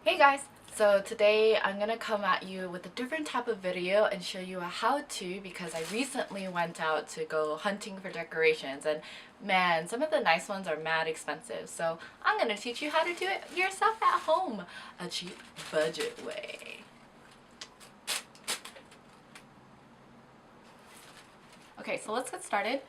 Hey guys! So today I'm gonna come at you with a different type of video and show you a how-to because I recently went out to go hunting for decorations and man, some of the nice ones are mad expensive. So I'm gonna teach you how to do it yourself at home, a cheap budget way. Okay, so let's get started.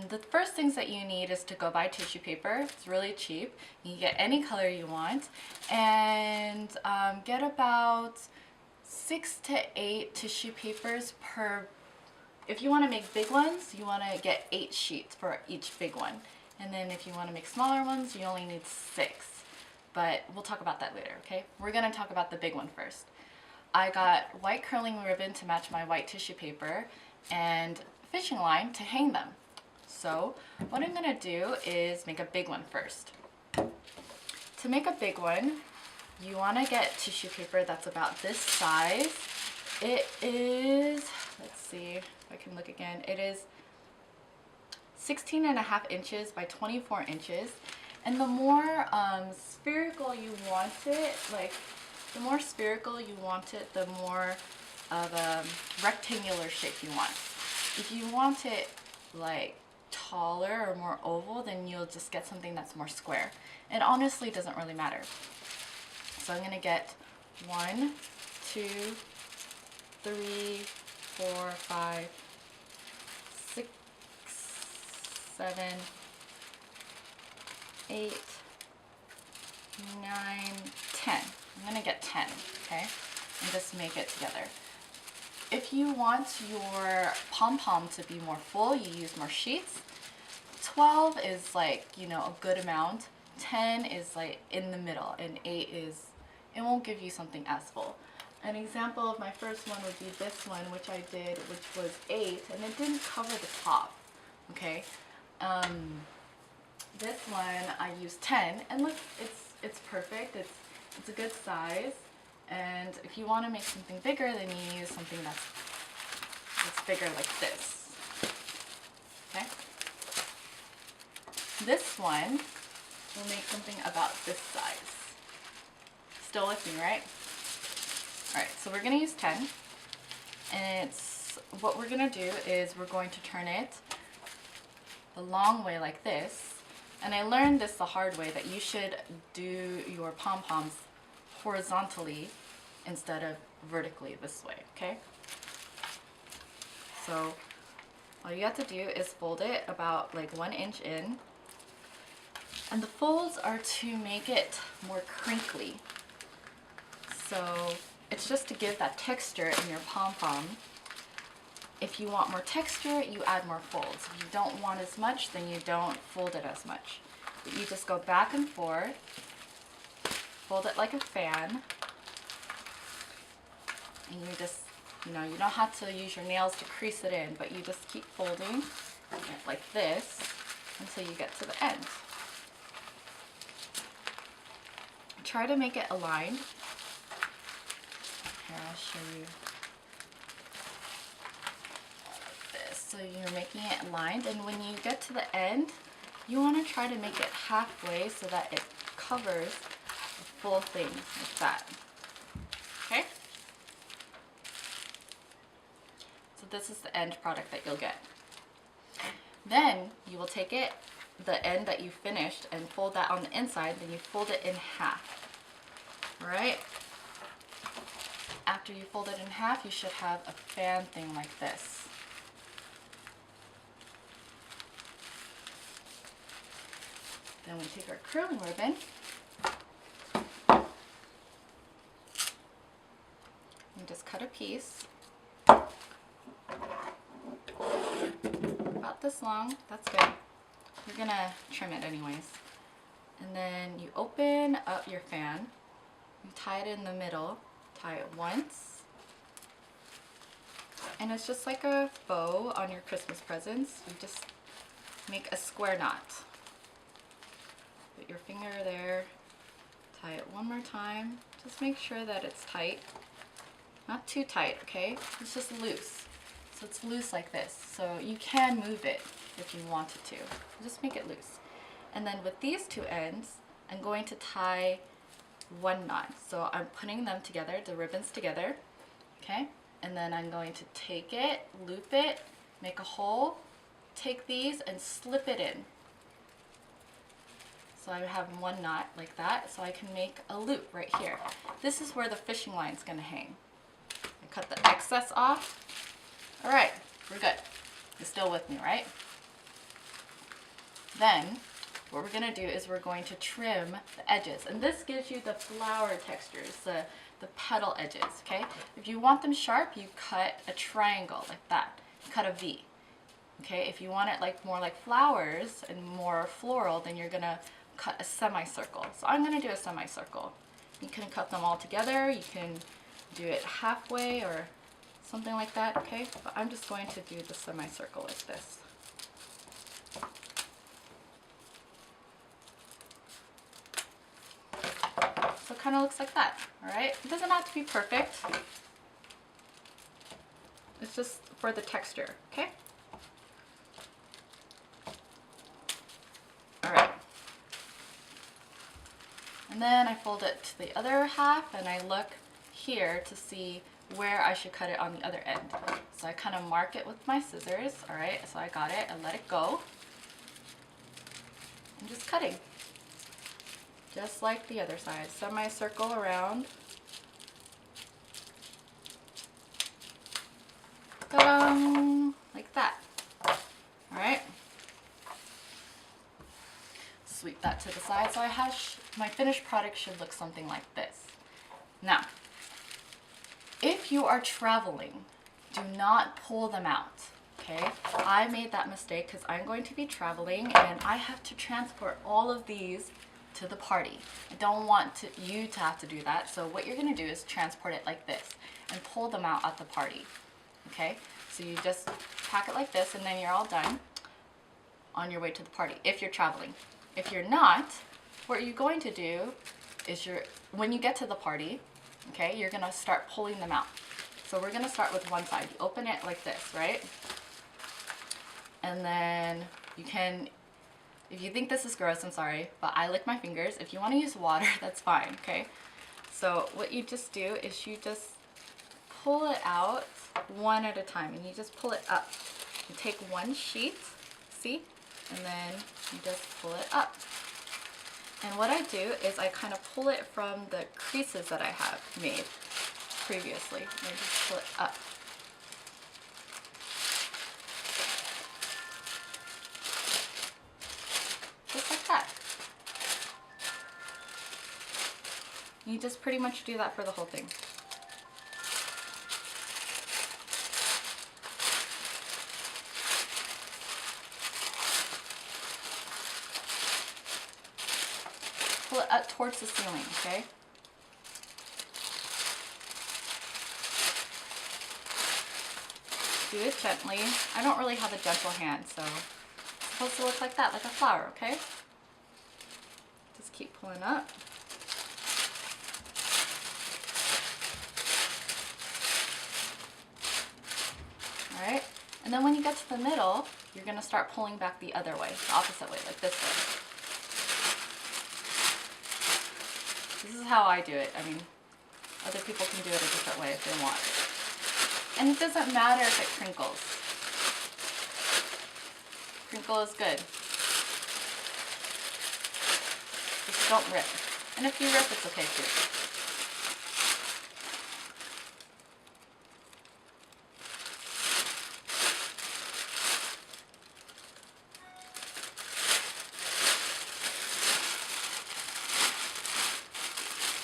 The first things that you need is to go buy tissue paper. It's really cheap. You can get any color you want and get about 6 to 8 tissue papers per. If you want to make big ones, you want to get 8 sheets for each big one. And then if you want to make smaller ones, you only need 6. But we'll talk about that later, okay? We're going to talk about the big one first. I got white curling ribbon to match my white tissue paper and fishing line to hang them. So what I'm going to do is make a big one first. To make a big one, you want to get tissue paper that's about this size. It is, let's see if I can look again, it is 16.5 inches by 24 inches. And the more spherical you want it, the more spherical you want it, the more of a rectangular shape you want. If you want it like taller or more oval, then you'll just get something that's more square. It honestly doesn't really matter. So I'm gonna get 1, 2, 3, 4, 5, 6, 7, 8, 9, 10. I'm gonna get 10, okay? And just make it together. If you want your pom-pom to be more full, you use more sheets. 12 is like, a good amount. 10 is like in the middle, and 8 is, it won't give you something as full. An example of my first one would be this one, which I did, which was 8, and it didn't cover the top, okay? This one I used 10, and look, it's perfect. It's a good size. And if you want to make something bigger, then you use something that's bigger like this. Okay? This one will make something about this size. Still with me, right? Alright, so we're going to use 10. And what we're going to do is we're going to turn it the long way like this. And I learned this the hard way, that you should do your pom-poms horizontally instead of vertically this way, okay? So all you have to do is fold it about like 1 inch in, and the folds are to make it more crinkly. So it's just to give that texture in your pom-pom. If you want more texture, you add more folds. If you don't want as much, then you don't fold it as much. But you just go back and forth, fold it like a fan, and you just, you don't have to use your nails to crease it in, but you just keep folding it like this until you get to the end. Try to make it aligned. Here, I'll show you. Like this. So you're making it aligned, and when you get to the end, you want to try to make it halfway so that it covers the full thing like that. Okay? So this is the end product that you'll get. Then you will take it, the end that you finished, and fold that on the inside, then you fold it in half. Alright? After you fold it in half, you should have a fan thing like this. Then we take our curling ribbon and just cut a piece about this long. That's good. You're gonna trim it anyways. And then you open up your fan, you tie it in the middle, tie it once, and it's just like a bow on your Christmas presents. You just make a square knot. Put your finger there, tie it one more time. Just make sure that it's tight. Not too tight, okay? It's just loose. So it's loose like this. So you can move it if you wanted to. Just make it loose. And then with these two ends, I'm going to tie one knot. So I'm putting them together, the ribbons together, okay? And then I'm going to take it, loop it, make a hole, take these and slip it in. So I have one knot like that, so I can make a loop right here. This is where the fishing line is going to hang. I cut the excess off. All right, we're good. You're still with me, right? Then what we're going to do is we're going to trim the edges. And this gives you the flower textures, the petal edges, okay? If you want them sharp, you cut a triangle like that. You cut a V. Okay, if you want it like more like flowers and more floral, then you're gonna cut a semicircle. So I'm gonna do a semicircle. You can cut them all together, you can do it halfway or something like that, okay? But I'm just going to do the semicircle like this. So it kind of looks like that, all right? It doesn't have to be perfect. It's just for the texture, okay? All right. And then I fold it to the other half and I look here to see where I should cut it on the other end. So I kind of mark it with my scissors, all right? So I got it and let it go. I'm just cutting. Just like the other side. Semicircle around. Ta-da! Like that. All right. Sweep that to the side. So I have my finished product should look something like this. Now, if you are traveling, do not pull them out. Okay, I made that mistake because I'm going to be traveling and I have to transport all of these to the party. I don't want you to have to do that. So what you're going to do is transport it like this and pull them out at the party. Okay, so you just pack it like this and then you're all done on your way to the party if you're traveling. If you're not, what you're going to do is when you get to the party, okay, you're going to start pulling them out. So we're going to start with one side. You open it like this, right? And then you can, if you think this is gross, I'm sorry, but I lick my fingers. If you want to use water, that's fine, okay? So what you just do is you just pull it out one at a time and you just pull it up. You take one sheet, see? And then you just pull it up. And what I do is I kind of pull it from the creases that I have made previously. And I just pull it up. Just like that. You just pretty much do that for the whole thing. Pull it up towards the ceiling, okay? Do it gently. I don't really have a gentle hand, so it's supposed to look like that, like a flower, okay? Just keep pulling up. All right, and then when you get to the middle, you're gonna start pulling back the other way, the opposite way, like this way. This is how I do it. I mean, other people can do it a different way if they want. And it doesn't matter if it crinkles. Crinkle is good. Just don't rip. And if you rip, it's okay too.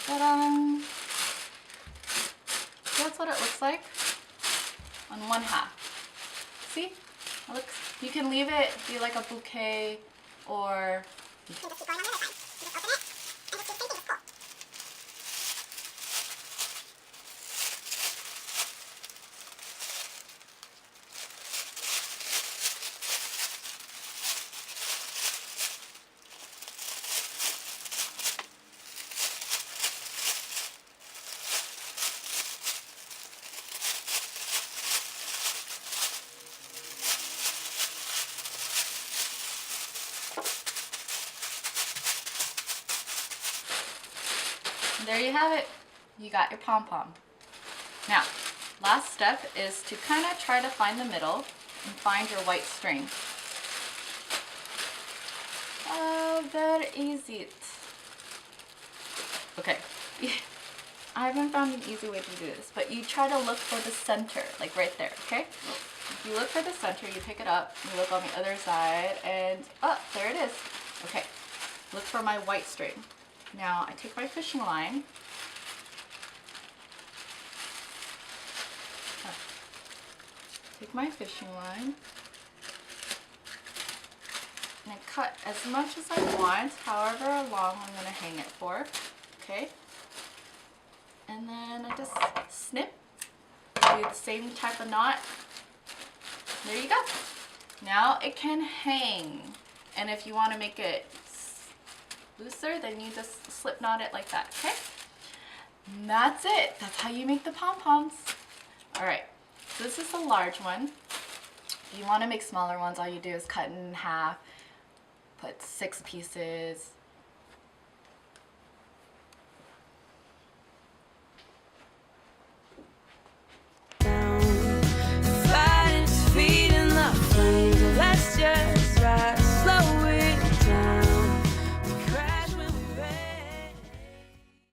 Ta-da! So that's what it looks like on one half. See? It looks, you can leave it be like a bouquet or there you have it. You got your pom-pom. Now, last step is to kind of try to find the middle and find your white string. Oh, very easy. Okay. I haven't found an easy way to do this, but you try to look for the center, like right there, okay? If you look for the center, you pick it up, you look on the other side, and oh, there it is. Okay, look for my white string. Now, I take my fishing line. Take my fishing line and I cut as much as I want, however long I'm going to hang it for, okay? And then I just snip, do the same type of knot. There you go. Now it can hang, and if you want to make it looser, then you just slip knot it like that, okay? And that's it. That's how you make the pom-poms. All right. This is a large one. If you want to make smaller ones, all you do is cut it in half, put 6 pieces. Fighting, feeding the flames. Let's just